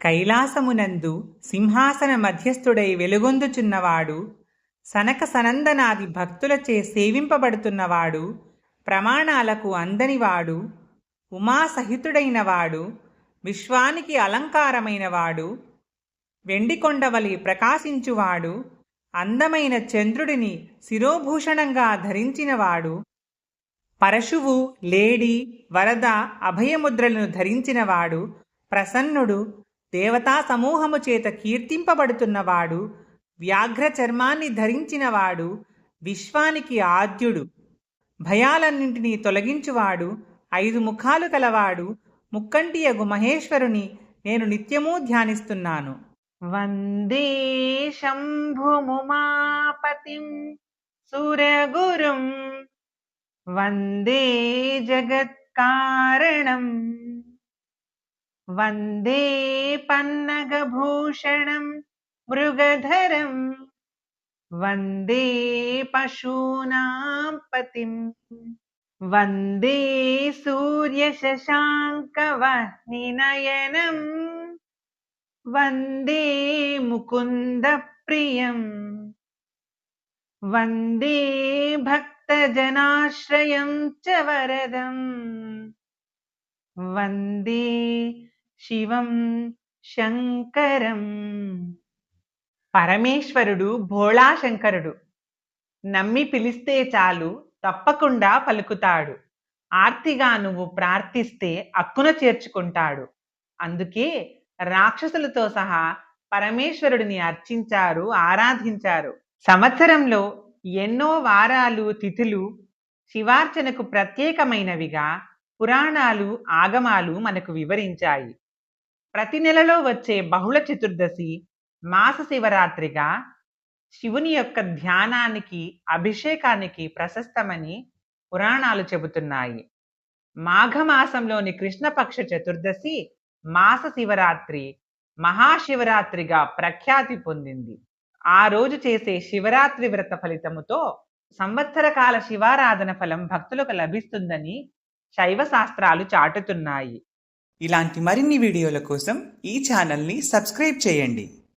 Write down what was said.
కైలాసమునందు సింహాసన మధ్యస్థుడై వెలుగొందుచున్నవాడు, సనక సనందనాది భక్తులచే సేవింపబడుతున్నవాడు, ప్రమాణాలకు అందనివాడు, ఉమాసహితుడైనవాడు, విశ్వానికి అలంకారమైనవాడు, వెండికొండవలి ప్రకాశించువాడు, అందమైన చంద్రుడిని శిరోభూషణంగా ధరించినవాడు, పరశువు, లేడి, వరద, అభయముద్రలను ధరించినవాడు, ప్రసన్నుడు, దేవతా సమూహము చేత కీర్తింపబడుతున్నవాడు, వ్యాఘ్ర చర్మాన్ని ధరించినవాడు, విశ్వానికి ఆద్యుడు, భయాలన్నింటినీ తొలగించువాడు, 5 ముఖాలు కలవాడు, ముక్కంటియగు మహేశ్వరుని నేను నిత్యమూ ధ్యానిస్తున్నాను. వందే శంభుముమాపతిం సురగురుం వందే జగత్కారణం వందే పన్నగభూషణం మృగధరం వందే పశూనాం పతిం వందే సూర్యశశాంకవహ్నినయనం వందే ముకుందప్రియం వందే భక్తజనాశ్రయం చ వరదం వందే శివం శంకరం. పరమేశ్వరుడు భోళాశంకరుడు. నమ్మి పిలిస్తే చాలు తప్పకుండా పలుకుతాడు. ఆర్తిగా నువ్వు ప్రార్థిస్తే అక్కున చేర్చుకుంటాడు. అందుకే రాక్షసులతో సహా పరమేశ్వరుడిని అర్చించారు, ఆరాధించారు. సంవత్సరంలో ఎన్నో వారాలు, తిథులు శివార్చనకు ప్రత్యేకమైనవిగా పురాణాలు, ఆగమాలు మనకు వివరించాయి. ప్రతి నెలలో వచ్చే బహుళ చతుర్దశి మాస శివరాత్రిగా శివుని యొక్క ధ్యానానికి, అభిషేకానికి ప్రశస్తమని పురాణాలు చెబుతున్నాయి. మాఘమాసంలోని కృష్ణపక్ష చతుర్దశి మాస శివరాత్రి మహాశివరాత్రిగా ప్రఖ్యాతి పొందింది. ఆ రోజు చేసే శివరాత్రి వ్రత ఫలితముతో సంవత్సరకాల శివారాధన ఫలం భక్తులకు లభిస్తుందని శైవ శాస్త్రాలు చాటుతున్నాయి. ఇలాంటి మరిన్ని వీడియోల కోసం ఈ ఛానల్ని సబ్స్క్రైబ్ చేయండి.